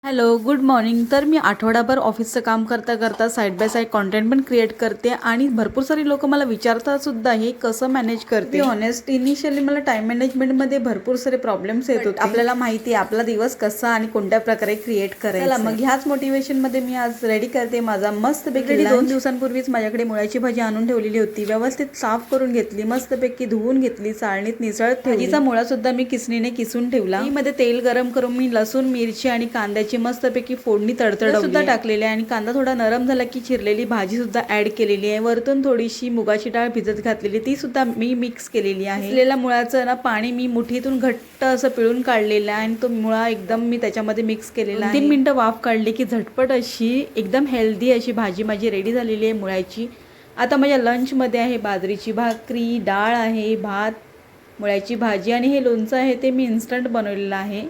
Hello, good morning. तर मी आठवडाभर ऑफिसचं काम करता करता साईड बाय साईड कंटेंट पण क्रिएट करते आणि भरपूर सारी लोक मला विचारतात सुद्धा हे कसं मॅनेज करते. ऑनेस्ट इनिशियली मला टाइम मॅनेजमेंटमध्ये भरपूर सारे प्रॉब्लेम्स येत होते. आपल्याला माहिती आहे आपला दिवस कसा आणि कोणत्या प्रकारे क्रिएट करायचा. मग ह्याच मोटिवेशनमध्ये मी आज रेडी करते माझा मस्तपैकी 2 दिवसांपूर्वीच माझ्याकडे मुळ्याची भाजी आणून ठेवलेली होती. व्यवस्थित साफ करून घेतली, मस्तपैकी धुवून घेतली, चाळणीत निसळत ठेवली. भाजीचा मुळा सुद्धा मी किसणीने किसून ठेवला. मध्ये तेल गरम करून मी लसूण, मिरची आणि कांद्याची मस्तपैकी फोडणी तडतडवली सुद्धा टाकलेली आहे आणि कांदा थोडा नरम झाला की चिरलेली भाजी सुद्धा ऍड केलेली आहे. वरतून थोडीशी मुगाची डाळ भिजत घातलेली ती सुद्धा मी मिक्स केलेली आहे. शिजलेल्या मुळाचं ना पाणी मी मुठीतून घट्ट असं पिळून काढलेलं आहे आणि तो मुळा एकदम मी त्याच्यामध्ये मिक्स केलेला आहे. 3 मिनिटं वाफ काढली की झटपट अशी एकदम हेल्दी अशी भाजी माझी रेडी झालेली आहे मुळ्याची. आता माझ्या लंचमध्ये आहे बाजरीची भाकरी, डाळ आहे, भात, मुळ्याची भाजी आणि हे लोणचं आहे ते मी इन्स्टंट बनवलेलं आहे.